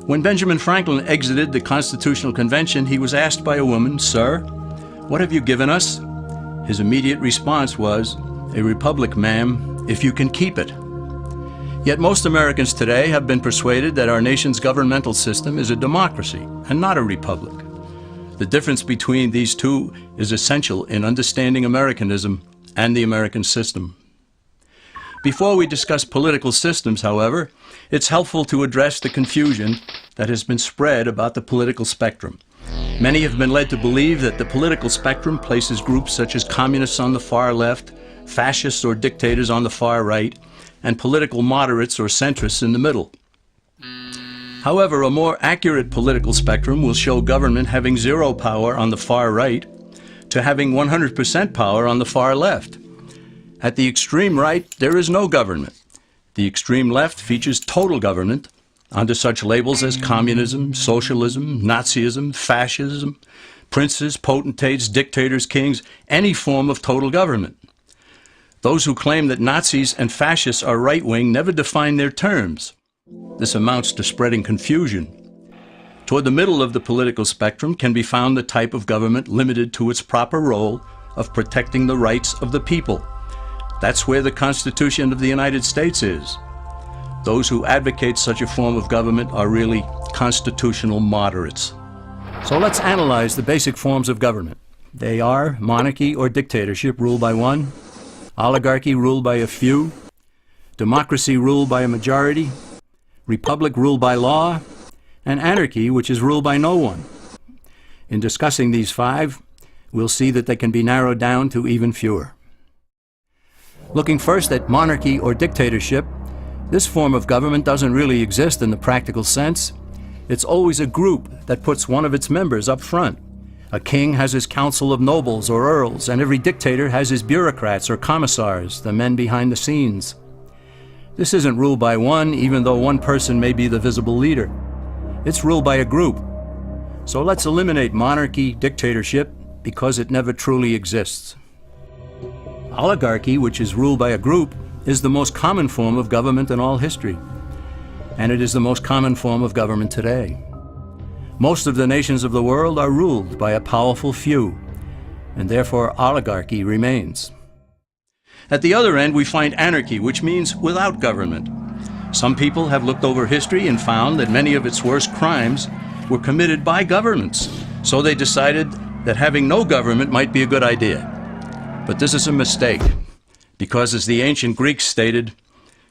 When Benjamin Franklin exited the Constitutional Convention, he was asked by a woman, "Sir, what have you given us?" His immediate response was, "A republic, ma'am, if you can keep it." Yet most Americans today have been persuaded that our nation's governmental system is a democracy and not a republic. The difference between these two is essential in understanding Americanism and the American system. Before we discuss political systems, however, it's helpful to address the confusion that has been spread about the political spectrum. Many have been led to believe that the political spectrum places groups such as communists on the far left, fascists or dictators on the far right, and political moderates or centrists in the middle. However, a more accurate political spectrum will show government having zero power on the far right to having 100% power on the far left. At the extreme right, there is no government. The extreme left features total government under such labels as communism, socialism, Nazism, fascism, princes, potentates, dictators, kings, any form of total government. Those who claim that Nazis and fascists are right-wing never define their terms. This amounts to spreading confusion. Toward the middle of the political spectrum can be found the type of government limited to its proper role of protecting the rights of the people. That's where the Constitution of the United States is. Those who advocate such a form of government are really constitutional moderates. So let's analyze the basic forms of government. They are monarchy or dictatorship ruled by one, oligarchy ruled by a few, democracy ruled by a majority, republic ruled by law, and anarchy, which is ruled by no one. In discussing these five, we'll see that they can be narrowed down to even fewer. Looking first at monarchy or dictatorship, this form of government doesn't really exist in the practical sense. It's always a group that puts one of its members up front. A king has his council of nobles or earls, and every dictator has his bureaucrats or commissars, the men behind the scenes. This isn't ruled by one, even though one person may be the visible leader. It's ruled by a group. So let's eliminate monarchy, dictatorship, because it never truly exists. Oligarchy, which is ruled by a group, is the most common form of government in all history. And it is the most common form of government today. Most of the nations of the world are ruled by a powerful few, and therefore oligarchy remains. At the other end, we find anarchy, which means without government. Some people have looked over history and found that many of its worst crimes were committed by governments, so they decided that having no government might be a good idea. But this is a mistake, because as the ancient Greeks stated,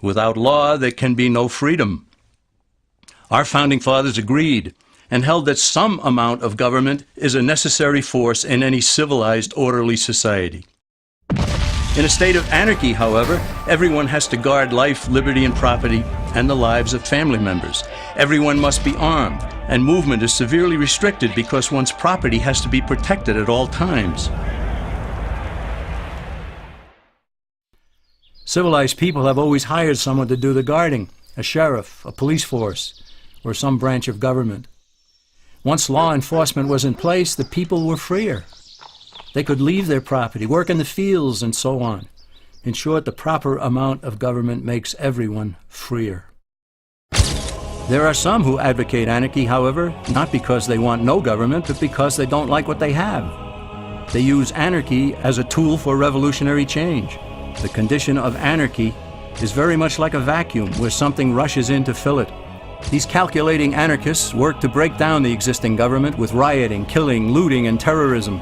without law there can be no freedom. Our founding fathers agreed and held that some amount of government is a necessary force in any civilized, orderly society. In a state of anarchy, however, everyone has to guard life, liberty, and property, and the lives of family members. Everyone must be armed, and movement is severely restricted because one's property has to be protected at all times. Civilized people have always hired someone to do the guarding, a sheriff, a police force, or some branch of government. Once law enforcement was in place, the people were freer. They could leave their property, work in the fields, and so on. In short, the proper amount of government makes everyone freer. There are some who advocate anarchy, however, not because they want no government, but because they don't like what they have. They use anarchy as a tool for revolutionary change. The condition of anarchy is very much like a vacuum where something rushes in to fill it. These calculating anarchists work to break down the existing government with rioting, killing, looting, and terrorism.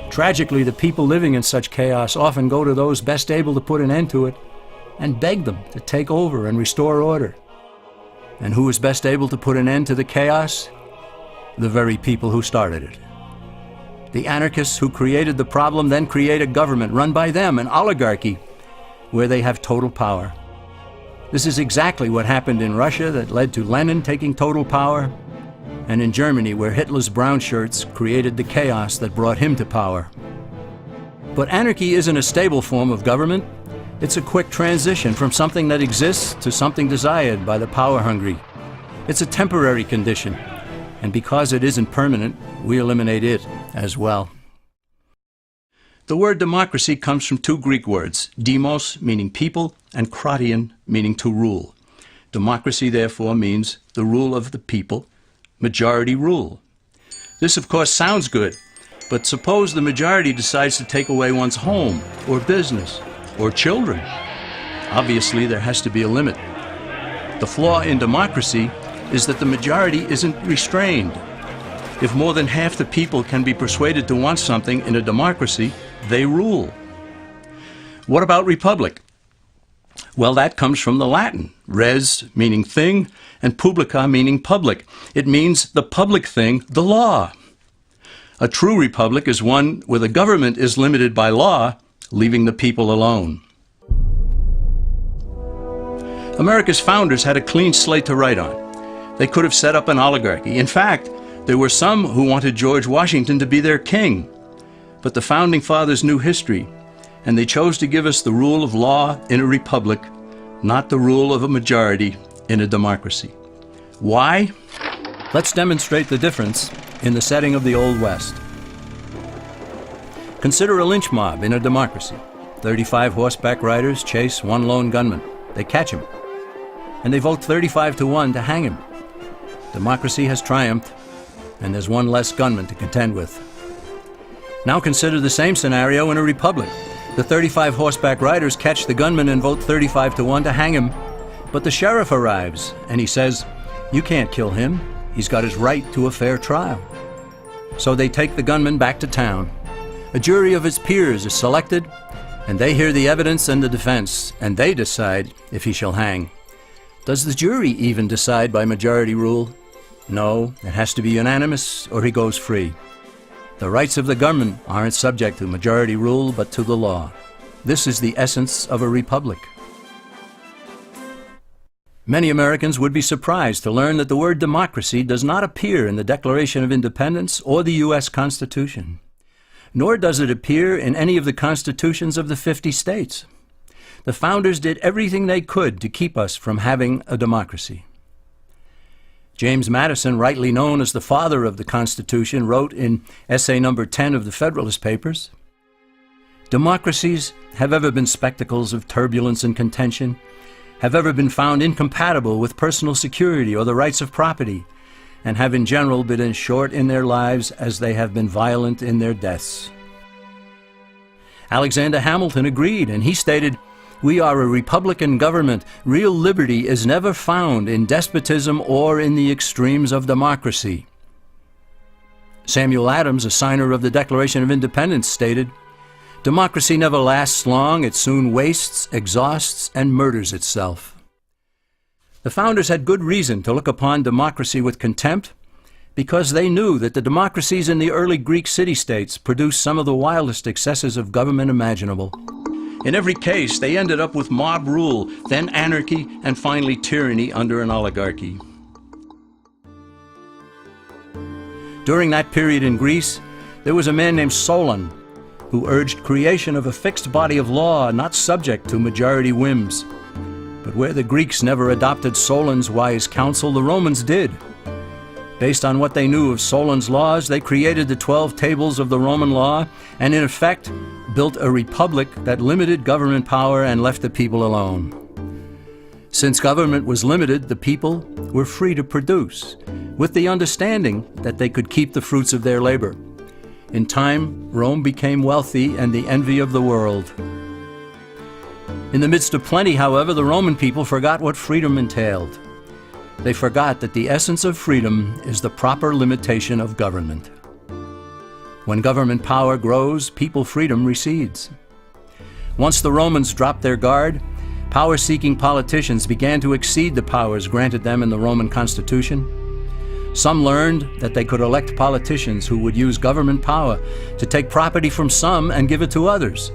Tragically, the people living in such chaos often go to those best able to put an end to it and beg them to take over and restore order. And who is best able to put an end to the chaos? The very people who started it. The anarchists who created the problem then create a government run by them, an oligarchy, where they have total power. This is exactly what happened in Russia that led to Lenin taking total power, and in Germany, where Hitler's brown shirts created the chaos that brought him to power. But anarchy isn't a stable form of government. It's a quick transition from something that exists to something desired by the power-hungry. It's a temporary condition, and because it isn't permanent, we eliminate it as well. The word democracy comes from two Greek words, demos, meaning people, and kratein, meaning to rule. Democracy, therefore, means the rule of the people, majority rule. This, of course, sounds good, but suppose the majority decides to take away one's home, or business, or children. Obviously, there has to be a limit. The flaw in democracy is that the majority isn't restrained. If more than half the people can be persuaded to want something in a democracy, they rule. What about republic? Well, that comes from the Latin, res meaning thing, and publica meaning public. It means the public thing, the law. A true republic is one where the government is limited by law, leaving the people alone. America's founders had a clean slate to write on. They could have set up an oligarchy. In fact, there were some who wanted George Washington to be their king. But the founding fathers knew history, and they chose to give us the rule of law in a republic, not the rule of a majority in a democracy. Why? Let's demonstrate the difference in the setting of the Old West. Consider a lynch mob in a democracy. 35 horseback riders chase one lone gunman. They catch him, and they vote 35-1 to hang him. Democracy has triumphed, and there's one less gunman to contend with. Now consider the same scenario in a republic. The 35 horseback riders catch the gunman and vote 35-1 to hang him, but the sheriff arrives, and he says, "You can't kill him. He's got his right to a fair trial." So they take the gunman back to town. A jury of his peers is selected, and they hear the evidence and the defense, and they decide if he shall hang. Does the jury even decide by majority rule? No, it has to be unanimous or he goes free. The rights of the government aren't subject to majority rule, but to the law. This is the essence of a republic. Many Americans would be surprised to learn that the word democracy does not appear in the Declaration of Independence or the U.S. Constitution, nor does it appear in any of the constitutions of the 50 states. The founders did everything they could to keep us from having a democracy. James Madison, rightly known as the father of the Constitution, wrote in essay number 10 of the Federalist Papers, "Democracies have ever been spectacles of turbulence and contention, have ever been found incompatible with personal security or the rights of property, and have in general been as short in their lives as they have been violent in their deaths." Alexander Hamilton agreed, and he stated, "We are a republican government. Real liberty is never found in despotism or in the extremes of democracy." Samuel Adams, a signer of the Declaration of Independence, stated, "Democracy never lasts long. It soon wastes, exhausts, and murders itself." The founders had good reason to look upon democracy with contempt, because they knew that the democracies in the early Greek city-states produced some of the wildest excesses of government imaginable. In every case, they ended up with mob rule, then anarchy, and finally tyranny under an oligarchy. During that period in Greece, there was a man named Solon who urged creation of a fixed body of law not subject to majority whims. But where the Greeks never adopted Solon's wise counsel, the Romans did. Based on what they knew of Solon's laws, they created the 12 tables of the Roman law and, in effect, built a republic that limited government power and left the people alone. Since government was limited, the people were free to produce, with the understanding that they could keep the fruits of their labor. In time, Rome became wealthy and the envy of the world. In the midst of plenty, however, the Roman people forgot what freedom entailed. They forgot that the essence of freedom is the proper limitation of government. When government power grows, people freedom recedes. Once the Romans dropped their guard, power-seeking politicians began to exceed the powers granted them in the Roman Constitution. Some learned that they could elect politicians who would use government power to take property from some and give it to others.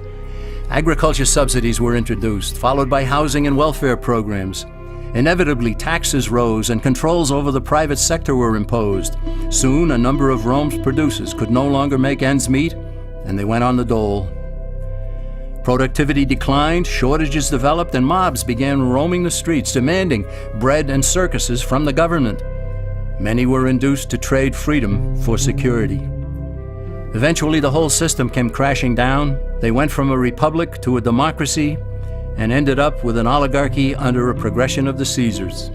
Agriculture subsidies were introduced, followed by housing and welfare programs. Inevitably, taxes rose and controls over the private sector were imposed. Soon, a number of Rome's producers could no longer make ends meet, and they went on the dole. Productivity declined, shortages developed, and mobs began roaming the streets, demanding bread and circuses from the government. Many were induced to trade freedom for security. Eventually, the whole system came crashing down. They went from a republic to a democracy, and ended up with an oligarchy under a progression of the Caesars.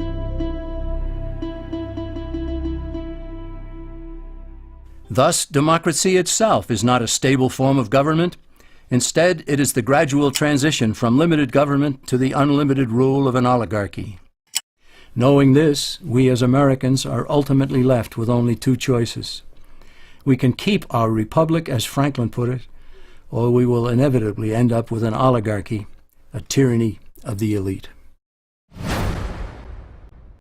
Thus, democracy itself is not a stable form of government. Instead, it is the gradual transition from limited government to the unlimited rule of an oligarchy. Knowing this, we as Americans are ultimately left with only two choices. We can keep our republic, as Franklin put it, or we will inevitably end up with an oligarchy, a tyranny of the elite.